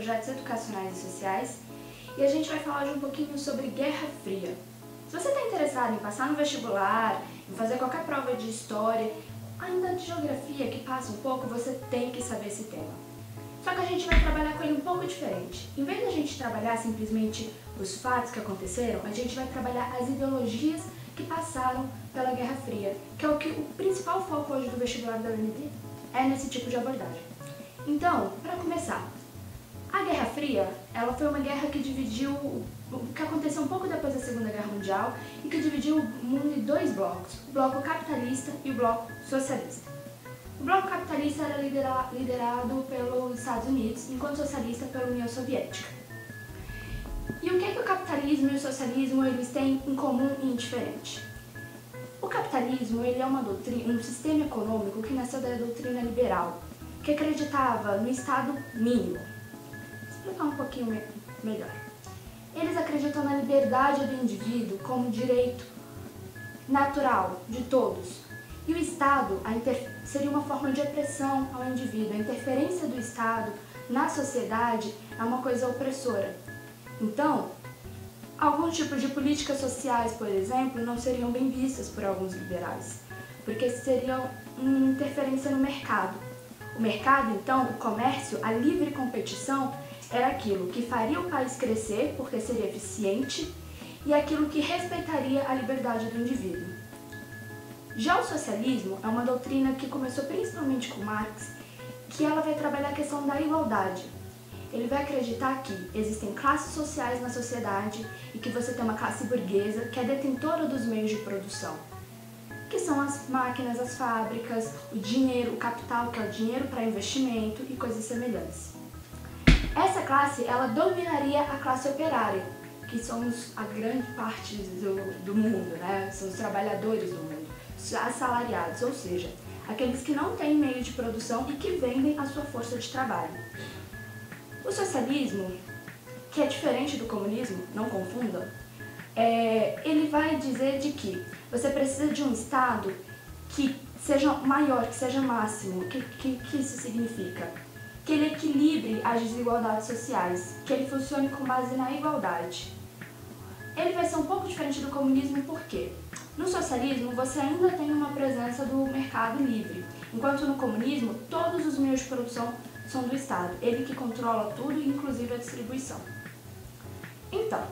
projetos educacionais e sociais e a gente vai falar hoje um pouquinho sobre Guerra Fria. Se você está interessado em passar no vestibular, em fazer qualquer prova de história, ainda de geografia que passa um pouco, você tem que saber esse tema. Só que a gente vai trabalhar com ele um pouco diferente. Em vez de a gente trabalhar simplesmente os fatos que aconteceram, a gente vai trabalhar as ideologias que passaram pela Guerra Fria, que é o principal foco hoje do vestibular da UNB é nesse tipo de abordagem. Então, para começar, a Guerra Fria, ela foi uma guerra que dividiu, que aconteceu um pouco depois da Segunda Guerra Mundial e que dividiu o mundo em dois blocos, o bloco capitalista e o bloco socialista. O bloco capitalista era liderado pelos Estados Unidos, enquanto o socialista pela União Soviética. E o que o capitalismo e o socialismo eles têm em comum e diferente? O capitalismo ele é uma doutrina, um sistema econômico que nasceu da doutrina liberal, que acreditava no Estado mínimo. Vou explicar um pouquinho melhor. Eles acreditam na liberdade do indivíduo como direito natural de todos. E o Estado seria uma forma de opressão ao indivíduo. A interferência do Estado na sociedade é uma coisa opressora. Então, alguns tipos de políticas sociais, por exemplo, não seriam bem vistas por alguns liberais, porque seriam uma interferência no mercado. O mercado, então, o comércio, a livre competição, era aquilo que faria o país crescer, porque seria eficiente, e aquilo que respeitaria a liberdade do indivíduo. Já o socialismo é uma doutrina que começou principalmente com Marx, que ela vai trabalhar a questão da igualdade. Ele vai acreditar que existem classes sociais na sociedade e que você tem uma classe burguesa que é detentora dos meios de produção, que são as máquinas, as fábricas, o dinheiro, o capital, que é o dinheiro para investimento e coisas semelhantes. Essa classe, ela dominaria a classe operária, que somos a grande parte do mundo, né? São os trabalhadores do mundo, assalariados, ou seja, aqueles que não têm meio de produção e que vendem a sua força de trabalho. O socialismo, que é diferente do comunismo, não confundam, ele vai dizer de que você precisa de um Estado que seja maior, que seja máximo. O que isso significa? Que ele equilibre as desigualdades sociais, que ele funcione com base na igualdade. Ele vai ser um pouco diferente do comunismo, por quê? No socialismo, você ainda tem uma presença do mercado livre, enquanto no comunismo, todos os meios de produção são do Estado, ele que controla tudo, inclusive a distribuição. Então,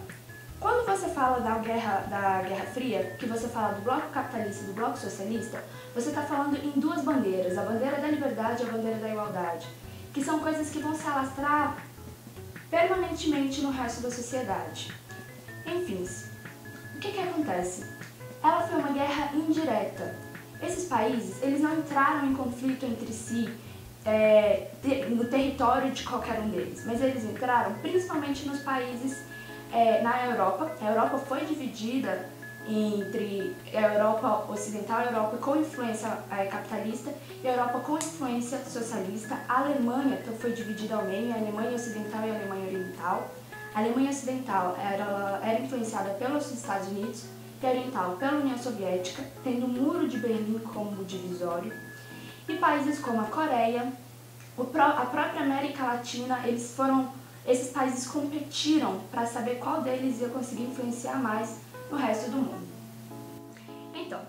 quando você fala da Guerra Fria, que você fala do bloco capitalista e do bloco socialista, você está falando em duas bandeiras, a bandeira da liberdade e a bandeira da igualdade, que são coisas que vão se alastrar permanentemente no resto da sociedade. Enfim, o que acontece? Ela foi uma guerra indireta. Esses países, eles não entraram em conflito entre si no território de qualquer um deles, mas eles entraram principalmente nos países na Europa. A Europa foi dividida entre a Europa ocidental, a Europa com influência capitalista e a Europa com influência socialista. A Alemanha foi dividida ao meio, a Alemanha ocidental e a Alemanha oriental. A Alemanha ocidental era influenciada pelos Estados Unidos e a oriental pela União Soviética, tendo o Muro de Berlim como divisório. E países como a Coreia, a própria América Latina, esses países competiram para saber qual deles ia conseguir influenciar mais no resto do mundo. Então,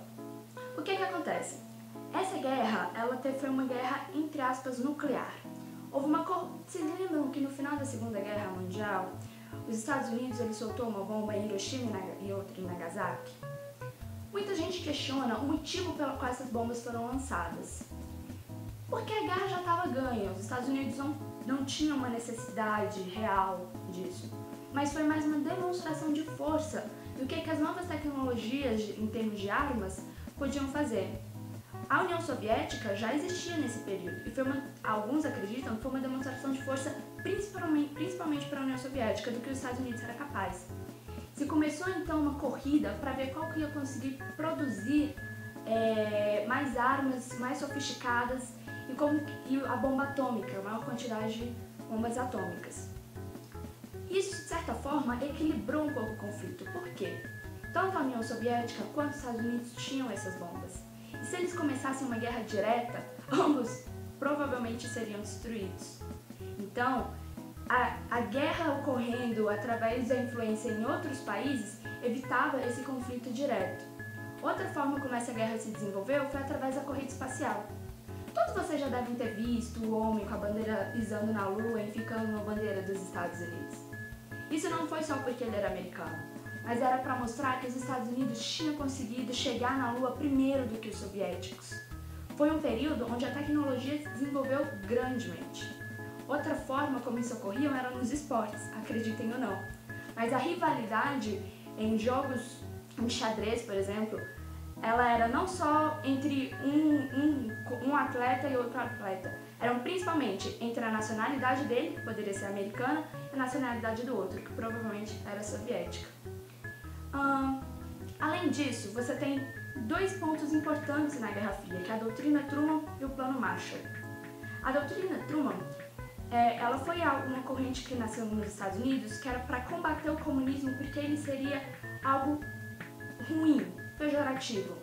o que acontece? Essa guerra, foi uma guerra, entre aspas, nuclear. Vocês lembram que no final da Segunda Guerra Mundial, os Estados Unidos soltou uma bomba em Hiroshima e outra em Nagasaki? Muita gente questiona o motivo pelo qual essas bombas foram lançadas. Porque a guerra já estava ganha, os Estados Unidos não tinham uma necessidade real disso. Mas foi mais uma demonstração de força do que as novas tecnologias, em termos de armas, podiam fazer. A União Soviética já existia nesse período e alguns acreditam que foi uma demonstração de força principalmente para a União Soviética do que os Estados Unidos era capaz. Se começou então uma corrida para ver qual que ia conseguir produzir mais armas, mais sofisticadas e a bomba atômica, a maior quantidade de bombas atômicas. Isso, de certa forma, equilibrou um pouco o conflito. Por quê? Tanto a União Soviética quanto os Estados Unidos tinham essas bombas. E se eles começassem uma guerra direta, ambos provavelmente seriam destruídos. Então, A guerra ocorrendo através da influência em outros países evitava esse conflito direto. Outra forma como essa guerra se desenvolveu foi através da corrida espacial. Todos vocês já devem ter visto o homem com a bandeira pisando na Lua e ficando na bandeira dos Estados Unidos. Isso não foi só porque ele era americano, mas era para mostrar que os Estados Unidos tinham conseguido chegar na Lua primeiro do que os soviéticos. Foi um período onde a tecnologia se desenvolveu grandemente. Outra forma como isso ocorria era nos esportes, acreditem ou não. Mas a rivalidade em jogos, em xadrez, por exemplo, ela era não só entre um atleta e outro atleta, eram principalmente entre a nacionalidade dele, que poderia ser americana, e a nacionalidade do outro, que provavelmente era soviética. Além disso, você tem dois pontos importantes na Guerra Fria, que é a doutrina Truman e o Plano Marshall. A doutrina Truman ela foi uma corrente que nasceu nos Estados Unidos, que era para combater o comunismo porque ele seria algo ruim, pejorativo.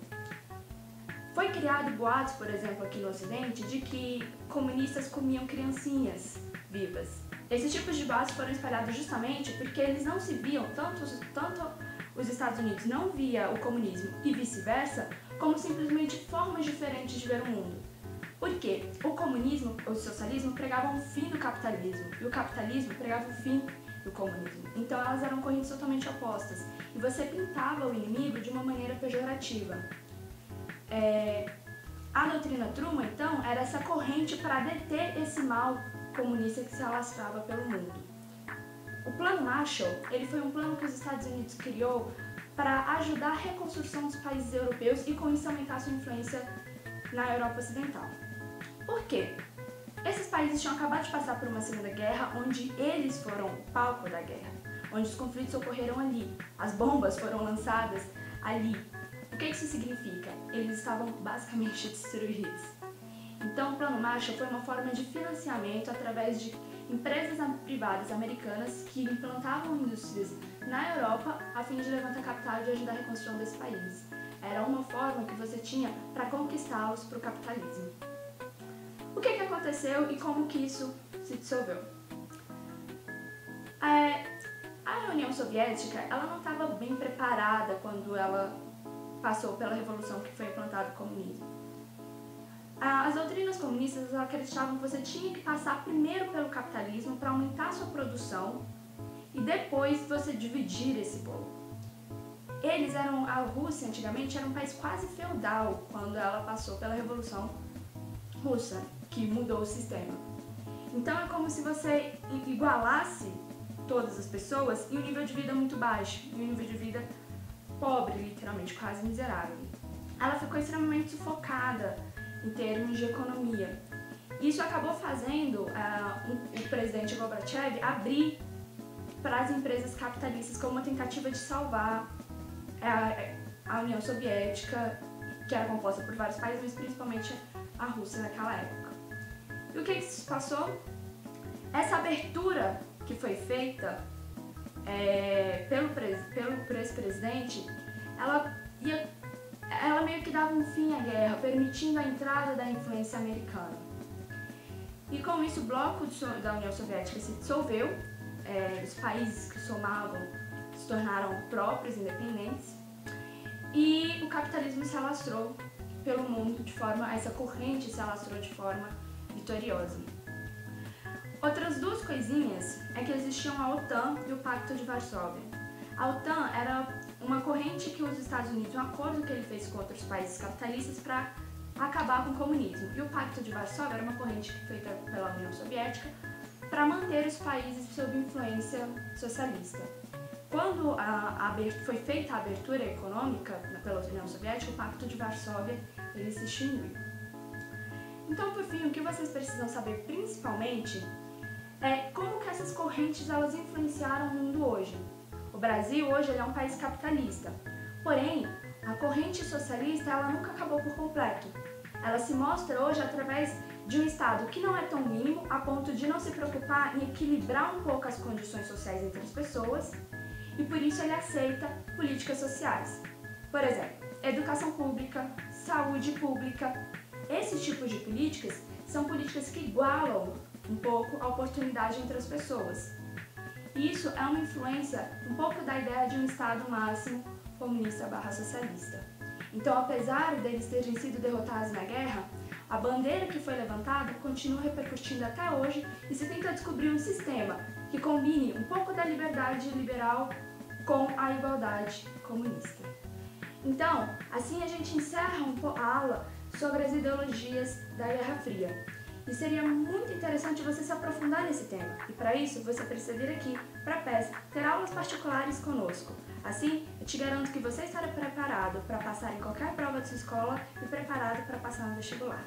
Foi criado boatos, por exemplo, aqui no Ocidente, de que comunistas comiam criancinhas vivas. Esses tipos de boatos foram espalhados justamente porque eles não se viam, tanto os Estados Unidos não via o comunismo e vice-versa, como simplesmente formas diferentes de ver o mundo. Porque o comunismo, o socialismo, pregavam o fim do capitalismo e o capitalismo pregava o fim do comunismo. Então elas eram correntes totalmente opostas e você pintava o inimigo de uma maneira pejorativa. A doutrina Truman, então, era essa corrente para deter esse mal comunista que se alastrava pelo mundo. O Plano Marshall, ele foi um plano que os Estados Unidos criou para ajudar a reconstrução dos países europeus e com isso aumentar sua influência na Europa Ocidental. Por quê? Esses países tinham acabado de passar por uma Segunda Guerra onde eles foram o palco da guerra, onde os conflitos ocorreram ali, as bombas foram lançadas ali. O que isso significa? Eles estavam basicamente destruídos. Então o Plano Marshall foi uma forma de financiamento através de empresas privadas americanas que implantavam indústrias na Europa a fim de levantar capital e ajudar a reconstrução desse país. Era uma forma que você tinha para conquistá-los para o capitalismo. O que aconteceu e como que isso se dissolveu? A União Soviética ela não estava bem preparada quando ela passou pela revolução que foi implantado o comunismo. As doutrinas comunistas acreditavam que você tinha que passar primeiro pelo capitalismo para aumentar sua produção e depois você dividir esse bolo. A Rússia antigamente era um país quase feudal quando ela passou pela Revolução Russa, que mudou o sistema. Então é como se você igualasse todas as pessoas em um nível de vida muito baixo, em um nível de vida pobre, literalmente, quase miserável. Ela ficou extremamente sufocada em termos de economia. Isso acabou fazendo o presidente Gorbachev abrir para as empresas capitalistas como uma tentativa de salvar a União Soviética, que era composta por vários países, mas principalmente a Rússia naquela época. E o que isso passou? Essa abertura que foi feita por esse presidente, ela meio que dava um fim à guerra, permitindo a entrada da influência americana. E com isso o bloco da União Soviética se dissolveu, os países que somavam se tornaram próprios, independentes, e o capitalismo se alastrou pelo mundo essa corrente se alastrou de forma vitoriosa. Outras duas coisinhas é que existiam a OTAN e o Pacto de Varsóvia. A OTAN era uma corrente que os Estados Unidos, um acordo que ele fez com outros países capitalistas para acabar com o comunismo. E o Pacto de Varsóvia era uma corrente feita pela União Soviética para manter os países sob influência socialista. Quando foi feita a abertura econômica pela União Soviética, o Pacto de Varsóvia ele se extinguiu. Então, por fim, o que vocês precisam saber principalmente é como que essas correntes elas influenciaram o mundo hoje. O Brasil hoje ele é um país capitalista, porém a corrente socialista ela nunca acabou por completo. Ela se mostra hoje através de um Estado que não é tão mínimo a ponto de não se preocupar em equilibrar um pouco as condições sociais entre as pessoas e por isso ele aceita políticas sociais. Por exemplo, educação pública, saúde pública. Esses tipos de políticas são políticas que igualam um pouco a oportunidade entre as pessoas. Isso é uma influência um pouco da ideia de um Estado máximo comunista/socialista. Então, apesar deles terem sido derrotados na guerra, a bandeira que foi levantada continua repercutindo até hoje e se tenta descobrir um sistema que combine um pouco da liberdade liberal com a igualdade comunista. Então, assim a gente encerra a aula sobre as ideologias da Guerra Fria. E seria muito interessante você se aprofundar nesse tema. E para isso, você precisa vir aqui para a PES ter aulas particulares conosco. Assim, eu te garanto que você estará preparado para passar em qualquer prova de sua escola e preparado para passar no vestibular.